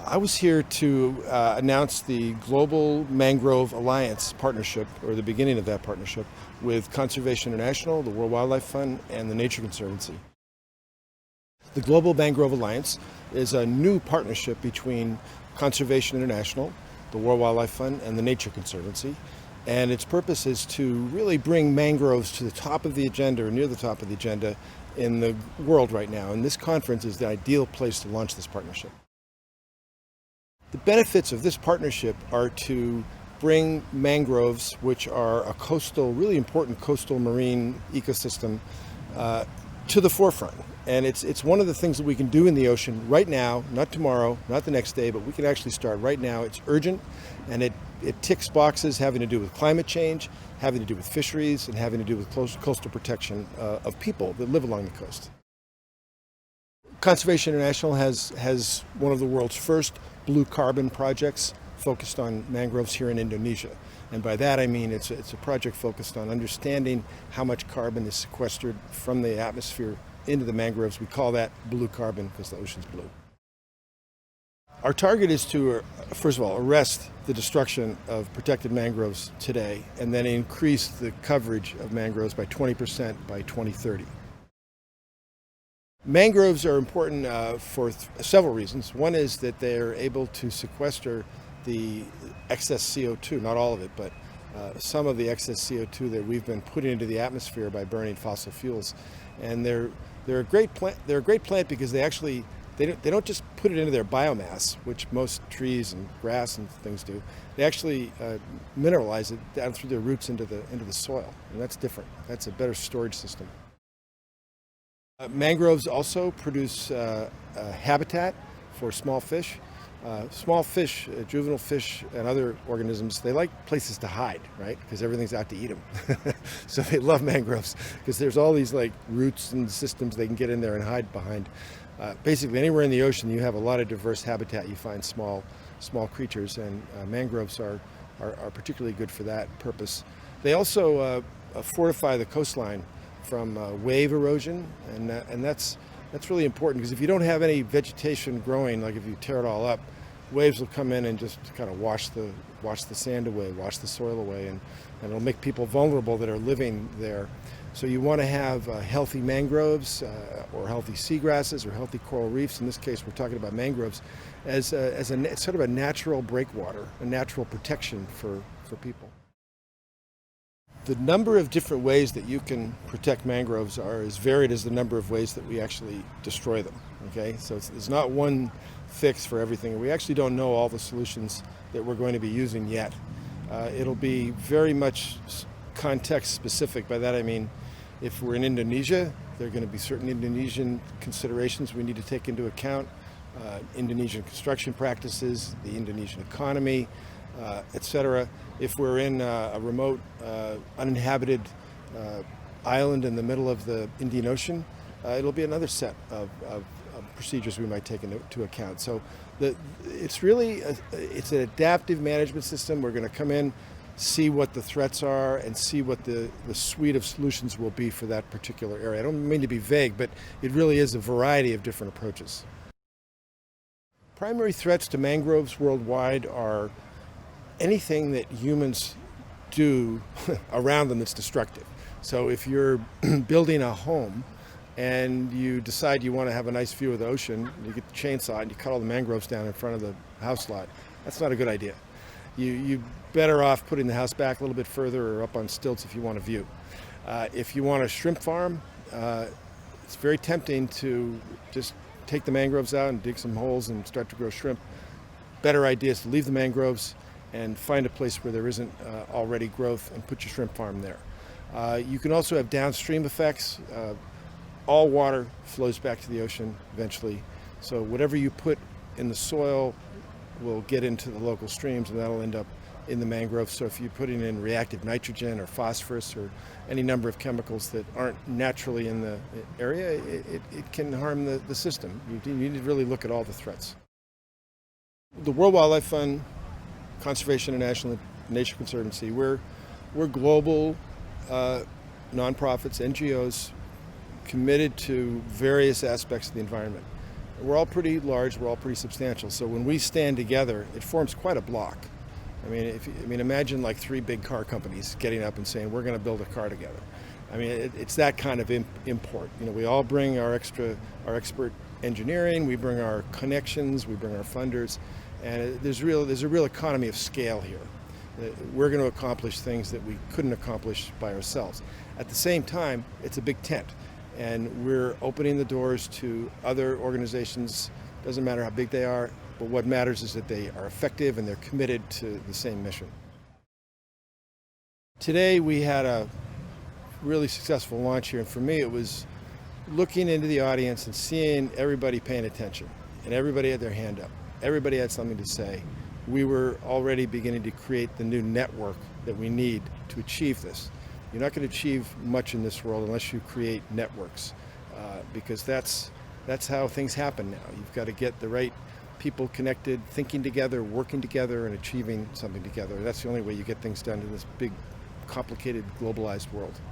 I was here to announce the Global Mangrove Alliance partnership, or the beginning of that partnership, with Conservation International, the World Wildlife Fund, and the Nature Conservancy. The Global Mangrove Alliance is a new partnership between Conservation International, the World Wildlife Fund, and the Nature Conservancy. And its purpose is to really bring mangroves to the top of the agenda, or near the top of the agenda, in the world right now. And this conference is the ideal place to launch this partnership. The benefits of this partnership are to bring mangroves, which are a coastal, really important coastal marine ecosystem, to the forefront. And it's one of the things that we can do in the ocean right now, not tomorrow, not the next day, but we can actually start right now. It's urgent, and it ticks boxes having to do with climate change, having to do with fisheries, and having to do with coastal protection of people that live along the coast. Conservation International has one of the world's first blue carbon projects focused on mangroves here in Indonesia. And by that I mean it's a project focused on understanding how much carbon is sequestered from the atmosphere into the mangroves. We call that blue carbon because the ocean's blue. Our target is to, first of all, arrest the destruction of protected mangroves today, and then increase the coverage of mangroves by 20% by 2030. Mangroves are important for several reasons. One is that they're able to sequester the excess CO2, not all of it, but some of the excess CO2 that we've been putting into the atmosphere by burning fossil fuels. And they're a great plant. They're a great plant because they don't just put it into their biomass, which most trees and grass and things do. They actually mineralize it down through their roots into the soil, and that's different. That's a better storage system. Mangroves also produce habitat for small fish. Small fish, juvenile fish, and other organisms, they like places to hide, right? Because everything's out to eat them. So they love mangroves because there's all these like roots and systems they can get in there and hide behind. Basically, anywhere in the ocean, you have a lot of diverse habitat. You find small creatures, and mangroves are particularly good for that purpose. They also fortify the coastline from wave erosion, and that's really important because if you don't have any vegetation growing, like if you tear it all up, waves will come in and just kind of wash the sand away, wash the soil away, and it'll make people vulnerable that are living there. So you want to have healthy mangroves or healthy seagrasses or healthy coral reefs. In this case, we're talking about mangroves as a sort of a natural breakwater, a natural protection for people. The number of different ways that you can protect mangroves are as varied as the number of ways that we actually destroy them. Okay, so there's not one fix for everything. We actually don't know all the solutions that we're going to be using yet. It'll be very much context specific. By that I mean, if we're in Indonesia, there are going to be certain Indonesian considerations we need to take into account. Indonesian construction practices, the Indonesian economy, etc. If we're in a remote, uninhabited island in the middle of the Indian Ocean, it'll be another set of procedures we might take into account. So it's really it's an adaptive management system. We're going to come in, see what the threats are, and see what the suite of solutions will be for that particular area. I don't mean to be vague, but it really is a variety of different approaches. Primary threats to mangroves worldwide are anything that humans do around them that's destructive. So if you're building a home and you decide you want to have a nice view of the ocean, you get the chainsaw and you cut all the mangroves down in front of the house lot. That's not a good idea. You're better off putting the house back a little bit further or up on stilts if you want a view. If you want a shrimp farm, it's very tempting to just take the mangroves out and dig some holes and start to grow shrimp. Better idea is to leave the mangroves and find a place where there isn't already growth and put your shrimp farm there. You can also have downstream effects. All water flows back to the ocean eventually. So whatever you put in the soil will get into the local streams, and that'll end up in the mangroves. So if you're putting in reactive nitrogen or phosphorus or any number of chemicals that aren't naturally in the area, it can harm the system. You need to really look at all the threats. The World Wildlife Fund, Conservation International, Nature Conservancy, we're global nonprofits, NGOs, committed to various aspects of the environment. We're all pretty large, we're all pretty substantial. So when we stand together, it forms quite a block. Imagine like three big car companies getting up and saying, we're going to build a car together. It's that kind of import. We all bring our expert engineering, we bring our connections, we bring our funders, and there's a real economy of scale here. We're going to accomplish things that we couldn't accomplish by ourselves. At the same time, it's a big tent, and we're opening the doors to other organizations. Doesn't matter how big they are, but what matters is that they are effective and they're committed to the same mission. Today we had a really successful launch here, and for me it was looking into the audience and seeing everybody paying attention, and everybody had their hand up. Everybody had something to say. We were already beginning to create the new network that we need to achieve this. You're not going to achieve much in this world unless you create networks, because that's how things happen now. You've got to get the right people connected, thinking together, working together, and achieving something together. That's the only way you get things done in this big, complicated, globalized world.